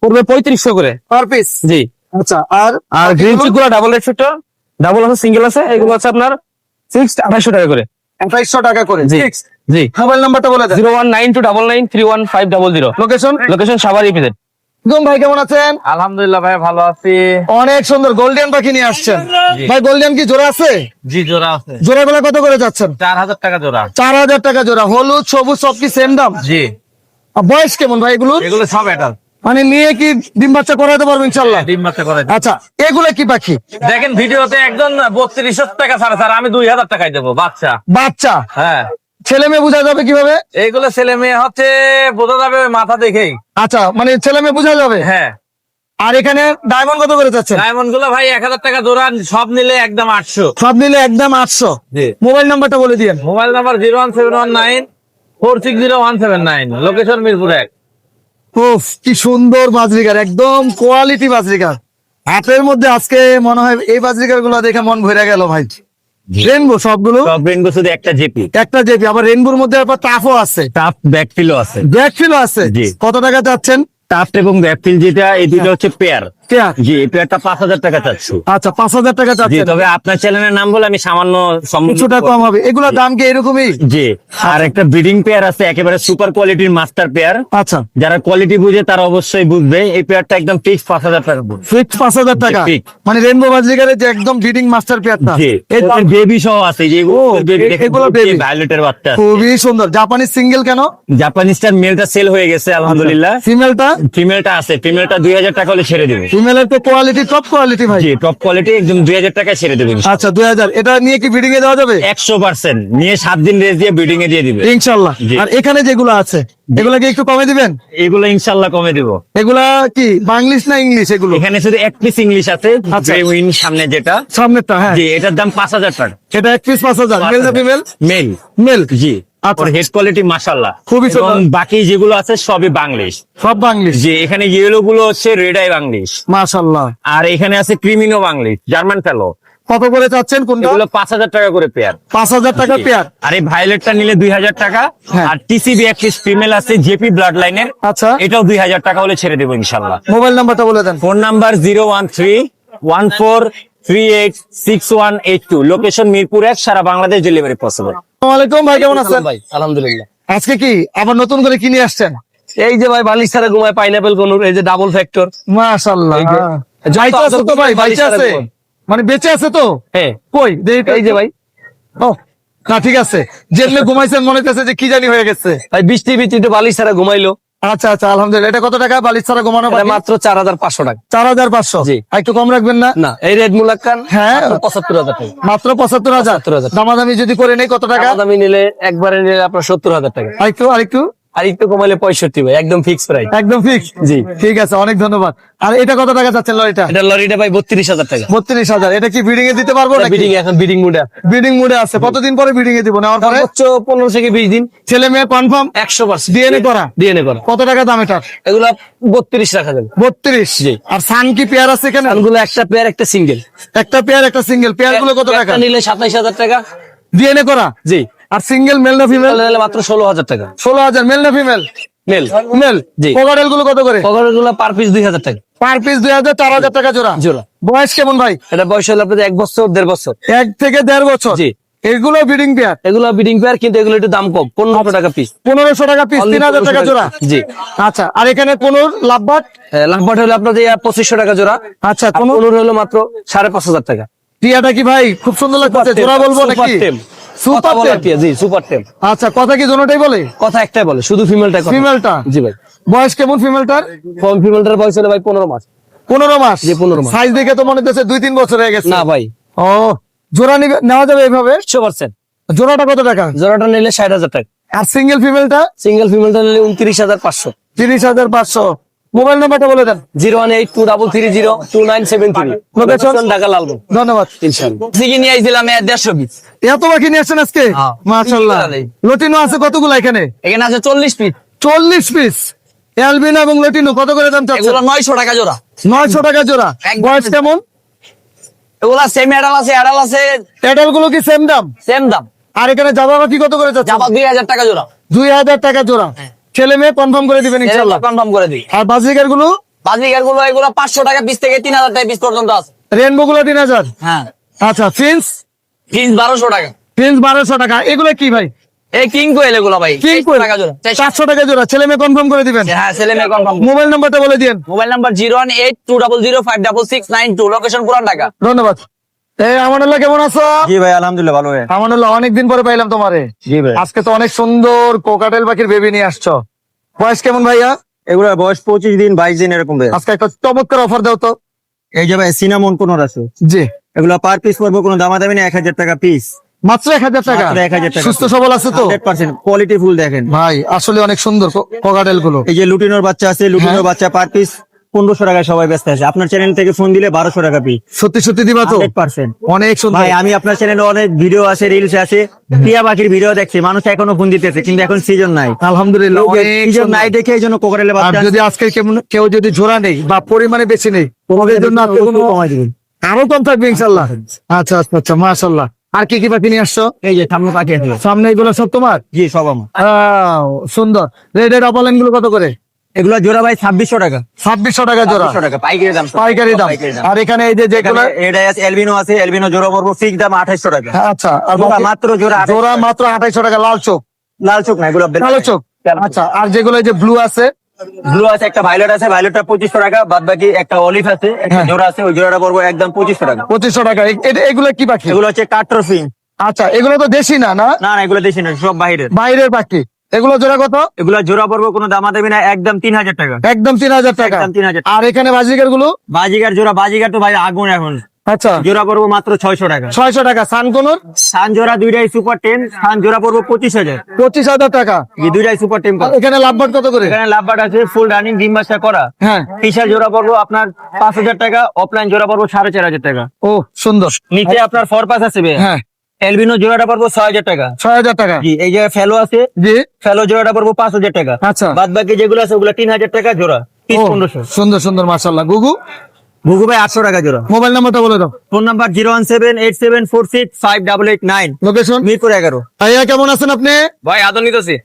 পড়বে 3500 করে। Per piece? জি। আচ্ছা। আর আর গ্রিন চিক গুলো ডাবল রেড ছোট, ডাবল আছে, সিঙ্গেল আছে, এগুলো আছে আপনার 2800 টাকা করে। 2800 টাকা করে? জি Fixed? জি। মোবাইল নাম্বারটা বলে দেন। 01929931500। লোকেশন? Location Savar EPZ. গুম ভাই, কেমন আছেন? আলহামদুলিল্লাহ ভাই, ভালো আছি। অনেক সুন্দর গোল্ডেন পাখি নিয়ে আসছেন ভাই। গোল্ডেন কি জোড়া আছে? জি, জোড়া আছে। জোড়া গুলা কত করে যাচ্ছেন? 4000 টাকা জোড়া। 4000 টাকা জোড়া। হলুদ সবুজ সব কি সেম দাম? জি। আর বয়স কেমন ভাই এগুলো? এগুলো সব এটাল। মানে নিয়ে কি ডিম বাচ্চা করাতে পারবো ইনশাল্লাহ? ডিম বাচ্চা করে। আচ্ছা, এগুলা কি পাখি? দেখেন ভিডিওতে একজন 3200 টাকা ছাড়া, স্যার আমি 2000 টাকায় দেবো বাচ্চা। বাচ্চা? হ্যাঁ। ছেলে মেয়ে বোঝা যাবে কিভাবে? এইগুলো ছেলে মেয়ে হচ্ছে বোঝা যাবে ওই মাথা দেখেই। আচ্ছা, মানে ছেলে মেয়ে বোঝা যাবে। হ্যাঁ। আর এখানে ডায়মন্ড কত করে যাচ্ছেন? ডায়মন্ড গুলো ভাই 1000 টাকা জোড়া, সব নিলে একদম 800। সব নিলে একদম 800। জি। মোবাইল নাম্বারটা বলে দিয়েন। Mobile number 01719460179। লোকেশন মিরপুর 1। উফ, কি সুন্দর বাজরিকার, একদম কোয়ালিটি বাজরিকার। হাতের মধ্যে আজকে মনে হয় এই বাজরিকার গুলো দেখে মন ভরে গেল ভাই। রেনবো সবগুলো? সব রেনবো, শুধু একটা জেপি। একটা জেপি, আবার রেনবোর মধ্যে আবার টাফও আছে, টাফ ব্যাকফিলও আছে। ব্যাকফিলও আছে। জি। কত টাকা যাচ্ছেন? টাফ এবং ব্যাকফিল যেটা, এই দুটো হচ্ছে পেয়ার। পেয়ার? জি, এই পেয়ারটা 5000 টাকা চাচ্ছি। আচ্ছা, 5000 টাকা জি, যাচ্ছেন। তবে আপনার চ্যানেলের নাম বলে আমি সামান্য কিছুটা কম হবে। এগুলোর দাম কি এরকমই? জি। আর একটা ব্রিডিং পেয়ার আছে, একেবারে সুপার কোয়ালিটির মাস্টার পেয়ার। আচ্ছা, যারা কোয়ালিটি বুঝে তারা অবশ্যই বুঝবে। এই পেয়ারটা একদম ফিক্স 5000 টাকা পড়বে। ফিক্স 5000 টাকা। ঠিক। মানে রেনবো বাজরিকারের যে একদম ব্রিডিং মাস্টার পেয়ারটা। জি, এই দাম বেবি সহ আছে, যে এগুলো baby। ভায়োলেটের বাচ্চা আছে। খুবই সুন্দর। জাপানি সিঙ্গেল কেন? জাপানিজটার মেলটা সেল হয়ে গেছে আলহামদুলিল্লাহ। ফিমেলটা? ফিমেলটা আছে, ফিমেলটা 2000 টাকা হলে ছেড়ে দেবে। ফিমেলের তো কোয়ালিটি টপ কোয়ালিটি ভাই। জি, টপ কোয়ালিটি, একদম 2000 টাকায় ছেড়ে দেবে আচ্ছা 2000, এটা নিয়ে কি ব্রিডিং এ দেওয়া যাবে? 100% নিয়ে 7 দিন রেস্ট দিয়ে ব্রিডিং এ দিয়ে দিবে। ইনশাল্লাহ। জি। আর এখানে যেগুলো আছে এগুলা কি একটু কমে দিবেন? এগুলো ইনশাল্লাহ কমে দিব। এগুলা কি বাংলিশ না ইংলিশ এগুলো? এখানে শুধু এক পিস ইংলিশ আছে, আচ্ছা। গ্রে উইন সামনে যেটা। সামনেরটা, হ্যাঁ। জি, এটার দাম 5000 টাকা। এটা এক পিস 5000, মেল না ফিমেল? মেল। মেল। জি। আচ্ছা। ওর হেড কোয়ালিটি মাশাআল্লাহ খুবই সুন্দর। এবং বাকি যেগুলো আছে সবই বাংলিশ। সব বাংলিশ। জি, এখানে ইয়েলো গুলো হচ্ছে রেড আই বাংলিশ, মাশাআল্লাহ। আর এখানে আছে ক্রিমিনো বাংলিশ, জার্মান ফেলো। কত করে চাচ্ছেন কোনটা? এগুলো 5000 টাকা করে পেয়ার। 5000 টাকা পেয়ার। আর এই ভায়োলেটটা নিলে 2000 টাকা। হ্যাঁ। আর টিসিবি এক পিস ফিমেল আছে জেপি ব্লাড লাইনের, আচ্ছা। এটাও 2000 টাকা হলে ছেড়ে দেবো ইনশাল্লাহ। মোবাইল নাম্বারটা বলে দেন। ফোন নাম্বার 01314386182, লোকেশন মিরপুর 1, সারা বাংলাদেশ ডেলিভারি পসিবল। আসসালামু আলাইকুম ভাই, কেমন আছেন? ভাই আলহামদুলিল্লাহ। আজকে কি আবার নতুন করে কি নিয়ে আসছেন? এই যে ভাই বালিশ ছাড়া ঘুমায় পাইনাপেল গনুর, এই যে ডাবল ফ্যাক্টর। মাশাআল্লাহ। এই যে। বাইচে আছে তো ভাই, বাইচে আছে মানে বেঁচে আছে তো? হ্যাঁ কই দেখি তো। এই যে ভাই, ও না, ঠিক আছে। যেমনি ঘুমাইছেন মনে হচ্ছে যে কি জানি হয়ে গেছে। ভাই বৃষ্টি বৃষ্টিতে বালিশ ছাড়া ঘুমাইলো। আচ্ছা আচ্ছা, আলহামদুলিল্লাহ। এটা কত টাকা বালিশ ছাড়া ঘুমানো? এটা মাত্র 4500 টাকা। 4500। জি। আর একটু কম রাখবেন না? না, এই রেড মুলাক্কান হ্যাঁ। 75000 টাকা। মাত্র 75,000। 75,000। দামাদামি যদি করে নেই কত টাকা? দামি নিলে একবারে নিলে আপনার 70000 টাকা। আরেকটু আর একটু কমাইলে 65 ভাই, একদম ফিক্স প্রাইস। একদম ফিক্স। জি। ঠিক আছে, অনেক ধন্যবাদ। আর এটা কত টাকা চাচ্ছেন লরিটা? এটা লরিটা ভাই 32000 টাকা। 32,000। এটা কি বিডিং এ দিতে পারবো নাকি? বিডিং এখন বিডিং মুডে। বিডিং মুডে আছে। কতদিন পরে বিডিং এ দিব নেওয়ার পরে? সর্বোচ্চ 15 থেকে 20 দিন। ছেলে মেয়ে কনফার্ম? 100% ডিএনএ করা? ডিএনএ করা। কত টাকা দাম এটা? এগুলা 32 রাখা যাবে। 32। জি। আর সান কি পেয়ার আছে এখানে? এগুলো একটা পেয়ার একটা সিঙ্গেল। একটা পেয়ার একটা সিঙ্গেল। পেয়ার গুলো কত টাকা? নিলে 27000 টাকা। ডিএনএ করা? জি। আর সিঙ্গেল মেল না ফিমেল? নিলে মাত্র 16000 টাকা। 16,000। মেল না ফিমেল? মেল। মেল। জি। কোকাটেল গুলো কত করে? কভারগুলো পার পিস 2000 টাকা। পার পিস 2000, 4000 টাকা জোড়া। জোড়া। বয়স কেমন ভাই? এটা বয়স হলো আপনাদের 1 বছর 1.5 বছর। 1 থেকে 1.5 বছর। জি। এগুলো বিডিং পেয়ার? এগুলো বিডিং পেয়ার, কিন্তু এগুলো একটু দাম কম, 1500 টাকা পিস। 1500 টাকা পিস, Only 3000 টাকা 1500 জোড়া। জি। আচ্ছা। আর এখানে কোন লাভবাট? লাভবাট হলো আপনাদের 2500 টাকা জোড়া। আচ্ছা। কোন কোন হলো মাত্র 5500 টাকা। টিয়াটা কি ভাই খুব সুন্দর লাগছে? জোড়া বলবো নাকি? সুপার টেম। জি, সুপার টেম। আচ্ছা, কথা কি দুটোটাই বলে? কথা একটাই বলে, শুধু ফিমেলটা। ফিমেলটা? জি ভাই। বয়স কেমন ফিমেলটার? ফিমেলটার বয়স হলো ভাই 15 মাস। 15 মাস? জি, 15 মাস। সাইজ দেখে তো মনে হচ্ছে 2-3 বছর হয়ে গেছে। না ভাই, ও, জোড়া নেওয়া যাবে এইভাবে? 100%। জোড়াটা কত টাকা? জোড়াটা নিলে 60000 টাকা। আর সিঙ্গেল ফিমেলটা? সিঙ্গেল ফিমেলটা নিলে 29500। 30,500। মোবাইল নাম্বারটা বলে দেন। 01823302973। লোকেশন? ঢাকা লালগঞ্জ। ধন্যবাদ। ইনশাআল্লাহ। সিগি নিয়ে আইছিলাম 150 পিস। এত বাকি নিয়ে আসছেন আজকে? হ্যাঁ। মাশাআল্লাহ। বিকেলে। লটিনো আছে কতগুলো এখানে? এখানে আছে 40 পিস। 40 পিস। অ্যালবিনো এবং লটিনো কত করে দাম চাচ্ছেন? এগুলো 900 টাকা জোড়া। 900 টাকা জোড়া। একদম। বয়স কেমন? এগুলা সেম অ্যাডাল আছে, অ্যাডাল আছে এডাল গুলো কি সেম দাম? সেম দাম। আর এখানে জাবা বাকি কত করে চাচ্ছেন? জাবা 2000 টাকা জোড়া। 2000 টাকা জোড়া। ছেলে মেয়ে কনফার্ম করে দিবেন ইনশাআল্লাহ। কনফার্ম করে দিই। আর বাজিকার গুলো? বাজিকার গুলো এগুলো 500 টাকা পিস থেকে 3000 টাকা পিস পর্যন্ত আছে। রেনবো গুলো 3000। হ্যাঁ। আচ্ছা। ফিন্স? ফিস 1200 টাকা। ফিন্স 1200 টাকা। এগুলো কি ভাই? এই কিং কোয়েল এগুলো ভাই কিং 400 কোয়েল টাকা জোড়া। 400 টাকা জোড়া। ছেলে মেয়ে কনফার্ম করে দিবেন। হ্যাঁ, ছেলে মেয়ে কনফার্ম। মোবাইল নাম্বারটা বলে দিন। মোবাইল নাম্বার 01820056692, লোকেশন পুরান ঢাকা। ধন্যবাদ। এই আমানুল্লাহ, কেমন আছো? জি ভাই, আলহামদুলিল্লাহ ভালো ভাই। আমানুল্লাহ, অনেকদিন পরে পাইলাম তোমারে। জি ভাই। আজকে তো অনেক সুন্দর কোকাটেল পাখির বেবি নিয়ে আসছো। বয়স কেমন ভাইয়া? এগুলোর বয়স 25 দিন 22 দিন এরকম ভাই। আজকে একটা চমৎকার অফার দাও তো। এই যে ভাই সিনামন কোন আছে, জি। এগুলো পার পিস পড়বে কোনো দামাদামি না, 1000 টাকা পিস। মাত্র 1000 টাকা? মাত্র 1000 টাকা। সুস্থ সবল আছে তো? 100% কোয়ালিটি ফুল দেখেন ভাই আসলে অনেক সুন্দর কোকাটেল গুলো। এই যে লুটিনোর বাচ্চা আছে, লুটিনোর বাচ্চা পার পিস 1500 টাকায় সবাই ব্যস্ত আছে। আপনার চ্যানেল থেকে ফোন দিলে 1200 টাকা পিস। সত্যি সত্যি দিবা তো? 100%। অনেক সুন্দর ভাই আমি আপনার চ্যানেলে অনেক ভিডিও আছে, রিলস আছে, টিয়া পাখির ভিডিও দেখছি, মানুষ এখনো ফোন দিতেছে, কিন্তু এখন সিজন নাই। আলহামদুলিল্লাহ, অনেক সিজন সুন্দর। নাই দেখে এই জন্য কোকারেলের আর বাচ্চা যদি আজকে কেউ যদি জোড়া নেই বা পরিমাণে বেশি নেই, তোমাদের জন্য আজকে কোনো- কমাই দিবেন। আরো কম থাকবে ইনশাল্লাহ। আচ্ছা আচ্ছা আচ্ছা, মাশাআল্লাহ। আর কি কি পাখি নিয়ে আসছো? এই যে সামনে পাখি আছে, সামনে এগুলো সব তোমার? জি সব আমার। সুন্দর। রেড অপালাইন গুলো কত করে? এগুলো জোড়া ভাই 2600 টাকা। 2600 টাকা জোড়া। 2600 টাকা পাইকারি দাম। পাইকারি দাম। আর এখানে এই যে যেগুলো, এটা আছে এলবিনো আছে, এলবিনো জোড়া পড়বো ফিক্স দাম 2800 টাকা। আচ্ছা। আর জোড়া বাকি- মাত্র জোড়া 2800 জোড়া মাত্র 2800 টাকা। লাল চোখ? লাল চোখ না, এগুলো কালো চোখ। আচ্ছা। আর যেগুলো এই যে ব্লু আছে? ব্লু আছে, একটা ভায়োলেট আছে, ভায়োলেটটা 2500 টাকা। বাদ বাকি একটা অলিভ আছে, একটা জোড়া আছে, ওই জোড়াটা পড়বো একদম 2500 টাকা। 2500 টাকা। এগুলো কি পাখি? এগুলো হচ্ছে কাট্রফিং। আচ্ছা। এগুলো তো দেশি না? না, না না, এগুলো দেশি না, সব বাইরের। বাইরের পাখি। এগুলো জোড়া কত? এগুলা জোড়া পড়বো কোনো দামাদামি না, একদম 3000 টাকা। একদম 3000 টাকা। একদম 3000। আর এখানে বাজিকার গুলো? বাজিগার জোড়া, বাজিগার তো ভাই আগুন এখন। আচ্ছা, জোড়া পড়বো মাত্র 600 টাকা। 600 টাকা। সানকোনর? সান জোড়া দুইটাই সুপার 10, সান জোড়া পড়বো 25,000। 25,000 টাকা। এই দুইটাই সুপার 10 আর এখানে লাভবার্ড কত করে? এখানে লাভবার্ড আছে ফুল রানিং ডিম বাচ্চা করা। হ্যাঁ। ফিশার জোড়া পড়বো আপনার 5000 টাকা, অফলাইন জোড়া পড়বো 4500 টাকা। ও সুন্দর। নিচে আপনার ফরপাস আছে ভাই। হ্যাঁ, এলবিনো জোড়াটা পড়বো 6000 টাকা। 6000 টাকা। জি, এই যে ফেলো আছে, জি। ফেলো জোড়াটা পড়বো 5000 টাকা। আচ্ছা। বাদ বাকি যেগুলো আছে ওগুলো 3000 টাকা জোড়া, পিস ও, 1500। সুন্দর সুন্দর মাশাআল্লাহ। গুগু? ঘুঘু ভাই 800 টাকা জোড়া। মোবাইল নাম্বারটা বলে দাও। Phone number 01787465889, location? মিরপুর 11। ভাইয়া কেমন আছেন আপনি? ভাই আদর নিতেছি।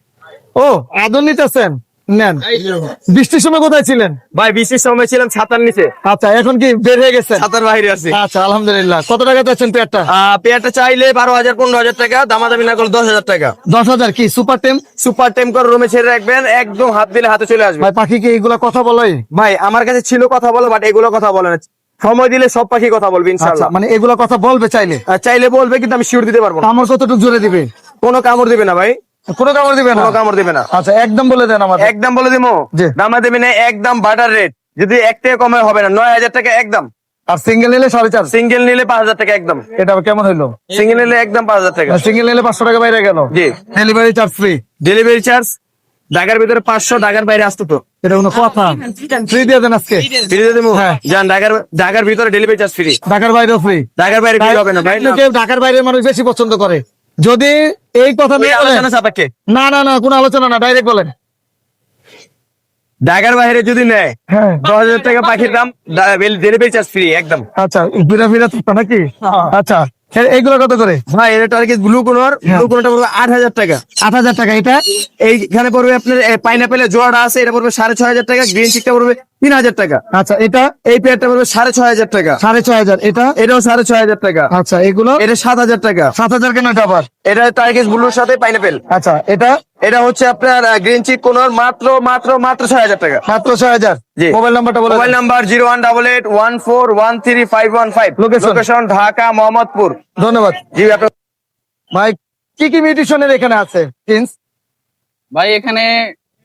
ও, আদর নিতেছেন? নেন। বৃষ্টির সময় কোথায় ছিলেন? ভাই বৃষ্টির সময় ছিলাম ছাতার নিচে, আচ্ছা, এখন কি বের হয়ে গেছেন? ছাতার বাইরে আছি। আচ্ছা, আলহামদুলিল্লাহ। কত টাকা চাচ্ছেন পেয়ারটা? পেয়ারটা চাইলে 12,000 15,000 টাকা, দামাদামি না করলে 10,000 টাকা। 10,000 কি সুপার টেম? সুপার টেম করে রুমে ছেড়ে রাখবেন, একদম হাত দিলে হাতে চলে আসবে। ভাই পাখি কি এগুলা কথা বলে? ভাই আমার কাছে ছিল কথা বলো, বাট এগুলো কথা বলে না। সময় দিলে সব পাখি কথা বলবে আচ্ছা, ইনশাআল্লাহ। মানে এগুলা কথা বলবে চাইলে? আর চাইলে বলবে, কিন্তু আমি শিওর দিতে পারবো না। আমার কতটুকু জোরে দিবে? কোনো কামড় দিবে না ভাই, কোনো কামড় দিবে না? কোনো কামড় দিবে না। আচ্ছা, একদম বলে দেন আমাদের। একদম বলে দিবো, জি। দামা দেবে না, একদম বাটার রেট। যদি 1 টাকা কমে হবে না, 9,000 টাকা একদম। আর সিঙ্গেল নিলে 4.5? সিঙ্গেল নিলে 5,000 টাকা একদম। এটা কেমন হইলো? সিঙ্গেল নিলে একদম 5,000 টাকা। সিঙ্গেল নিলে 500 টাকা বাইরে গেল। জি। Delivery charge free? Delivery charge ঢাকার ভিতরে 500, ঢাকার বাইরে আসতো তো এটা কোনো কথা? ফ্রি দিয়ে দেন আজকে। ফ্রি দিয়ে দেবো। হ্যাঁ। যান, ঢাকার ভিতরে ডেলিভারি চার্জ ফ্রি, ঢাকার বাইরেও ফ্রি? ঢাকার বাইরে ফ্রি হবে না ভাই। আপনি কেউ ঢাকার বাইরের মানুষ বেশি পছন্দ করে। যদি এই কথা ওই নিয়ে বলেন- আলোচনা সাপেক্ষে। না না না, কোনো আলোচনা না, ডাইরেক্ট বলেন। ঢাকার বাইরে যদি নেয় হ্যাঁ। 10,000 টাকা পাখির দাম, ডেলিভারি চার্জ ফ্রি একদম। আচ্ছা, ফিরা ফিরা তো নাকি? আচ্ছা, এইগুলো কত করে? ভাই এটা টার্গেট ব্লু কোনর, ব্লু কোনরটা পড়বে 8,000 টাকা। 8,000 টাকা। এটা এইখানে পড়বে আপনার পাইনাপেলের জোড়াটা আছে, এটা পড়বে 6,500 টাকা। গ্রিন চিকটা পড়বে 3,000 টাকা। আচ্ছা, এটা এই পেয়ারটা পড়বে 6,500 টাকা। 6,500। এটা এটাও 6,500 টাকা। আচ্ছা, এগুলো এটা 7,000 টাকা। 7,000 কেন এটা আবার? এটা টার্গেট ব্লুর সাথে পাইনাপেল। আচ্ছা, এটা এটা হচ্ছে আপনার গ্রিন চিক কোনর, মাত্র মাত্র মাত্র 6,000 টাকা। মাত্র 6,000। জি। মোবাইল নাম্বারটা বলে মোবাইল দেন। নাম্বার 01881413515। Location? লোকেশন ঢাকা মোহাম্মদপুর। ধন্যবাদ জি আপনার ভাই। কি কি মিউটিশনের এখানে আছে? প্রিন্স ভাই এখানে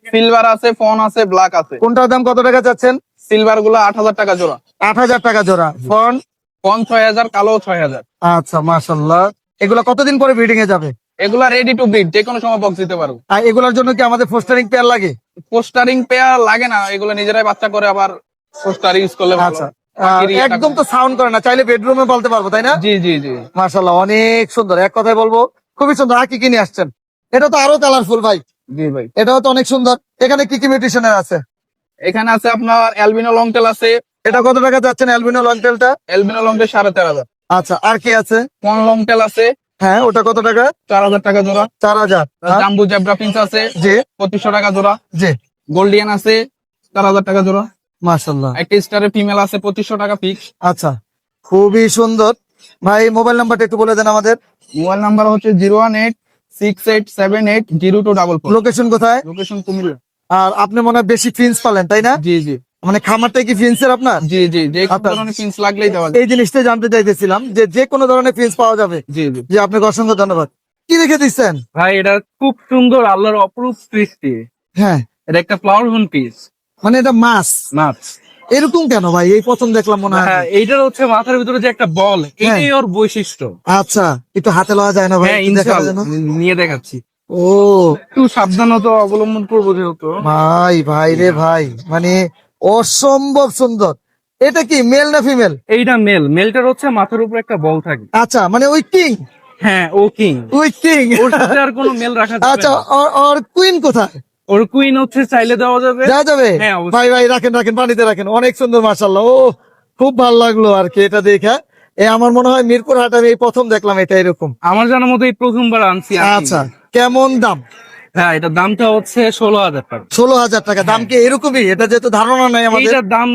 সিলভার আছে, ফোন আছে, ব্ল্যাক আছে। কোনটার দাম কত টাকা চাচ্ছেন? সিলভার গুলো 8,000 টাকা জোড়া, 8,000 টাকা জোড়া। ফোন? ফোন 6,000, কালো 6,000। আচ্ছা, মাশাআল্লাহ। এগুলা কতদিন পরে ব্রিডিং এ যাবে? এগুলা রেডি টু ব্রিড, যে কোনো সময় বক্স দিতে পারবো। আর এগুলোর জন্য কি আমাদের ফোস্টারিং পেয়ার লাগে? পোস্টারিং পেয়ার লাগে না, এগুলো নিজেরাই বাচ্চা করে, আবার পোস্টার ইউজ করলে ভালো। আচ্ছা, বাকির ইয়েটা একদম তো সাউন্ড করে না, চাইলে বেডরুমে পালতে পারবো, তাই না? জি জি জি মাশাআল্লাহ, অনেক সুন্দর। এক কথায় বলবো খুবই সুন্দর। আর কি কি নিয়ে আসছেন? এটা তো আরো কালারফুল ভাই। জি ভাই। এটাও তো অনেক সুন্দর। এখানে কি কি মিউটেশনের আছে? এখানে আছে আপনার অ্যালবিনো লংটেল আছে। এটা কত টাকা যাচ্ছেন অ্যালবিনো লংটেলটা? Albino longtail 13,500। আচ্ছা, আর কি আছে? ফোন লংটেল আছে, হ্যাঁ, ওটা কত টাকা? 4,000 টাকা জোড়া। 4,000। জাম্বু জেব্রা প্রিন্স আছে, জি 2,500 টাকা জোড়া। জি। গোল্ডিয়ান আছে 4,000 টাকা জোড়া। মাশাআল্লাহ। একটা স্টারের ফিমেল আছে 2,500 টাকা ফিক্স। আচ্ছা, খুবই সুন্দর ভাই। মোবাইল নাম্বারটা একটু বলে দেন আমাদের। মোবাইল নাম্বার হচ্ছে 01868780244। লোকেশন কোথায়? লোকেশন কুমিল্লা। আর আপনি মনে হয় বেশি ফিন্স পালেন, তাই না? জি জি মানে খামারটা কি ফিন্সের আপনার? জি জি, যে কোনো আচ্ছা। ধরনের ফিন্স লাগলেই দেওয়া যায়। এই জিনিসটাই জানতে চাইতেছিলাম, যে যে কোনো ধরনের ফিন্স পাওয়া যাবে। জি জি জি, আপনাকে অসংখ্য ধন্যবাদ। কি রেখে দিচ্ছেন? ভাই এটা খুব সুন্দর, আল্লাহর অপরূপ সৃষ্টি। হ্যাঁ, এটা একটা ফ্লাওয়ার হুন পিস মানে এটা মাছ মাছ। এরকম কেন ভাই? এই প্রথম দেখলাম মনে হয়। হ্যাঁ, এইটার হচ্ছে মাথার ভিতরে যে একটা বল, এটাই ওর বৈশিষ্ট্য। আচ্ছা, একটু হাতে লওয়া যায় না ভাই? হ্যাঁ, একটু দেখার ইনশাআল্লাহ জন্য? নিয়ে দেখাচ্ছি। ও একটু সাবধানতা অবলম্বন করবো যেহেতু। ভাই, ভাই রে ভাই, মানে অসম্ভব সুন্দর। এটা কি মেল না ফিমেল? এইটা মেল, মেলটার হচ্ছে মাথার উপর একটা বল থাকে। আচ্ছা, মানে ওই কিং? হ্যাঁ, ও কিং। ওই কিং। ওর সাথে আর কোনো মেল রাখা যাবে আচ্ছা, না। ওর কুইন কোথায়? ওর কুইন হচ্ছে চাইলে দেওয়া যাবে। দেওয়া যাবে? হ্যাঁ, অবশ্যই। ভাই ভাই, রাখেন রাখেন, পানিতে রাখেন। অনেক সুন্দর মাশাআল্লাহ। ও, খুব ভালো লাগলো আর কি এটা দেখে। আমার মনে হয় মিরপুর হাট আমি এই প্রথম দেখলাম এটা এরকম। আমার জানার মতো এই প্রথমবার আনছি আর কি। আচ্ছা, কেমন দাম? হ্যাঁ, এটার দামটা হচ্ছে 16,000 টাকা। 16,000 টাকা। দাম কি এরকমই? এটা যেহেতু ধারণা নাই আমাদের। এইটার দাম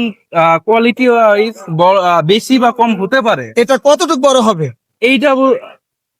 কোয়ালিটি ওয়াইজ বেশি বা কম হতে পারে। এটা কতটুকু বড় হবে? এইটা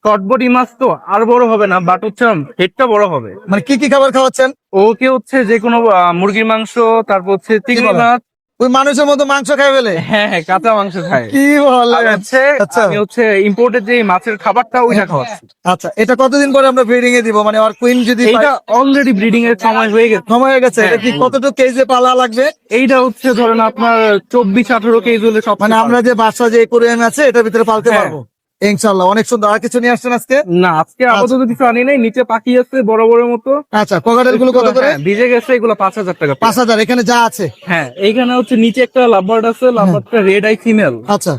কটবডি মাছ তো আর বড় হবে না, বাট হচ্ছে হেডটা বড় হবে। মানে কি কি খাবার খাওয়াচ্ছেন? ওকে হচ্ছে যে কোনো মুরগির মাংস, তারপর হচ্ছে চিংড়ি বলেন? মাছ, ওই মানুষের মতো মাংস খাই ফেলে? হ্যাঁ হ্যাঁ কাঁচা মাংস খায়। কি বলে? আর হচ্ছে আচ্ছা আমি হচ্ছে ইম্পোর্টেড যে মাছের খাবারটা ওইটা খাওয়াচ্ছি। আচ্ছা, এটা কতদিন পরে আমরা ব্রিডিং এ দিব, মানে আর কুইন যদি এইটা অলরেডি ব্রিডিং এর সময় হয়ে গেছে। সময় হয়ে গেছে, এটা কি কতটুকু কেজি পালা লাগবে? এইটা হচ্ছে ধরেন আপনার 24-18 কেজি হলে সব মানে আমরা যে বাসা যে একুরিয়াম আছে এটার ভিতরে পালতে হ্যাঁ। পারবো ইনশাল্লাহ। অনেক সুন্দর। আর কিছু নিয়ে আসছেন আজকে? না আজকে আপাতত কিছু আনি নাই, নিচে পাখি আছে বড় বড় মতো। আচ্ছা, কোকাটেল গুলো কত করে? হ্যাঁ, ভিজে গেছে এগুলো 5,000 টাকা। 5,000 এখানে যা আছে। হ্যাঁ এইখানে হচ্ছে নিচে একটা লাভবার্ড আছে, লাভবার্ডটা রেড আই ফিমেল, আচ্ছা,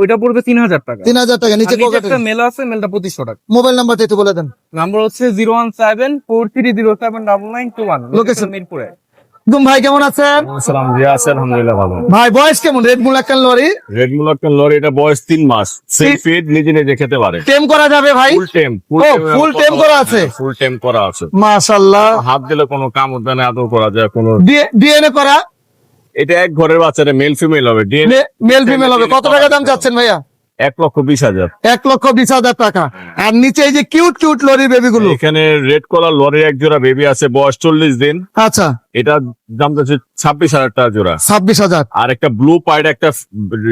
ওইটা পড়বে 3,000 টাকা। 3,000 টাকা। নিচে আর নিচে কোকাটেল। একটা মেল আছে, মেলটা 2,500 টাকা। মোবাইল নাম্বারটা একটু বলে দেন। নাম্বার হচ্ছে 01743079921, লোকেশন মিরপুরে। ভাই কেমন আছেন? সালাম জি, আছে আলহামদুলিল্লাহ ভালো। ভাই বয়স কেমন? রেড মুলাক্কান লরি রেড মুলাক্কান লরি, এটা বয়স 3 মাস, সেলফ ফিড, নিজে নিজে খেতে পারে। টেম করা যাবে ভাই? ফুল টেম, full tame করা আছে? ফুল টেম করা আছে। মাশাআল্লাহ। হাত দিলে কোনো কাম হতে না, আদর করা যায় কোনো। ডিএনএ করা? এটা এক ঘরের বাচ্চাটা মেল ফিমেল হবে। মেল ফিমেল হবে। কত টাকা দাম চাচ্ছেন ভাইয়া? 1,20,000। 1,20,000 টাকা। আর নিচে এই যে কিউট কিউট লরি বেবি গুলো, এখানে রেড কলার লরির এক জোড়া বেবি আছে, বয়স 40 দিন। আচ্ছা, এটা দাম যাচ্ছে 26,000 টাকা জোড়া। 26,000। আর একটা ব্লু পাইড একটা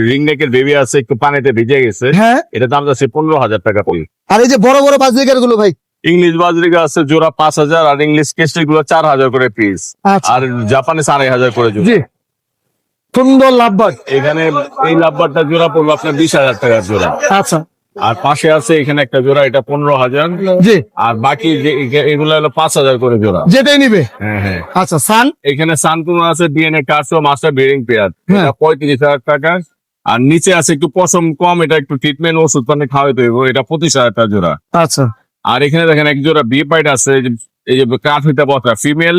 রিং নেকের বেবি আছে, একটু পানিতে ভিজে গেছে, হ্যাঁ। এটা দাম যাচ্ছে 15,000 টাকা পিস। আর এই যে বড় বড় বাজরিকার গুলো ভাই? ইংলিশ বাজরিকা আছে জোড়া 5,000, আর ইংলিশ কেস্টের গুলো 4,000 করে পিস, আচ্ছা, আর জাপানে 4,500 করে জোড়া। জি, সুন্দর লাভবার্ড। এখানে এই লাভবারটা জোড়া পড়বে আপনার 20,000 টাকার জোড়া। আচ্ছা, আর পাশে আছে এখানে একটা জোড়া, এটা 15,000। জি, আর বাকি যে এগুলো হলো 5,000 করে জোড়া। যেটাই নিবে। হ্যাঁ হ্যাঁ। আচ্ছা, সান? এখানে সানকুন আছে, ডিএনএ কার্ডস ও মাস্টার ব্রিডিং পেয়ার, হ্যাঁ। এটা 35,000 টাকা। আর নিচে আছে একটু পশম কম, এটা একটু ট্রিটমেন্ট ওষুধ পানি খাওয়াইতে হইব, এটা 25,000 টাকা জোড়া। আচ্ছা, আর এখানে দেখেন এক জোড়া বি পাইড আছে, এই যে কাঠ হইতে বসা, ফিমেল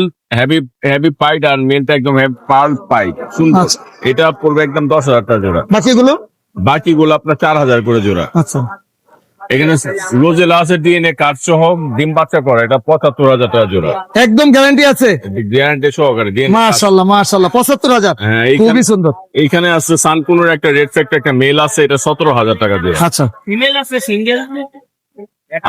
হেভি পাইড, আর মেলটা একদম পার্ল পাইড, সুন্দর। আচ্ছা। এটা পড়বে একদম 10,000 টাকা জোড়া। বাকিগুলো? বাকিগুলো আপনার 4,000 করে জোড়া। আচ্ছা, এখানে রোজেলা আছে, ডিএনএ কার্ড সহ, ডিম বাচ্চা করে, এটা 75,000 টাকা জোড়া। একদম গ্যারান্টি আছে? গ্যারান্টি সহকারে DNA মাশাআল্লাহ মাশাআল্লাহ। 75,000। হ্যাঁ, খুবই সুন্দর। এইখানে আছে সানকুনের একটা রেড ফ্যাক্টর একটা মেল আছে, এটা 17,000 টাকা জোড়া। আচ্ছা, ফিমেল আছে সিঙ্গেল।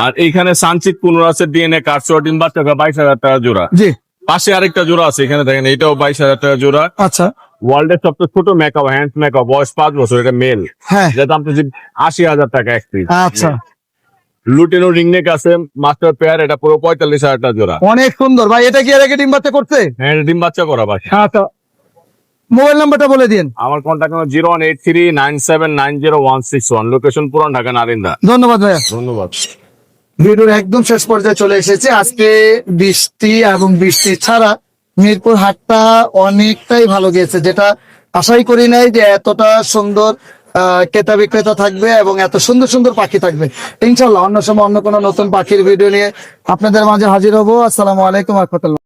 আর এইখানে সানচিত কুনুর আছে, ডিএনএ কার্ড সহ, ডিম বাচ্চা করে 22,000 টাকা জোড়া। জি, পাশে আরেকটা জোড়া আছে, এখানে দেখেন এটাও 22,000 টাকা জোড়া। আচ্ছা, ওয়ার্ল্ডের সবচেয়ে ছোট মেকআপ, হ্যান্ড মেকআপ, বয়স 5 বছর, এটা মেল, হ্যাঁ, যেটা দাম 80,000 টাকা এক পিস। আচ্ছা, লুটেনো রিংনেক আছে মাস্টার পেয়ার, এটা পুরো 45,000 টাকা জোড়া। অনেক সুন্দর ভাই। এটা কি এর আগে ডিম বাচ্চা করছে? হ্যাঁ, এটা ডিম বাচ্চা করা বাকি। আচ্ছা, মোবাইল নাম্বারটা বলে দিন। আমার কন্ট্যাক্ট নাম্বার 01839790161, লোকেশন পুরান ঢাকা, নারিন্দা। ধন্যবাদ ভাইয়া। ধন্যবাদ। ভিডিওর একদম শেষ পর্যায়ে চলে এসেছে। আজকে বৃষ্টি এবং বৃষ্টি ছাড়া মিরপুর হাটটা অনেকটাই ভালো গিয়েছে, যেটা আশাই করি নাই যে এতটা সুন্দর ক্রেতা বিক্রেতা থাকবে এবং এত সুন্দর সুন্দর পাখি থাকবে। ইনশাল্লাহ অন্য সময় অন্য কোনো নতুন পাখির ভিডিও নিয়ে আপনাদের মাঝে হাজির হবো। আসসালামু আলাইকুম ওয়া রাহমাতুল্লাহ।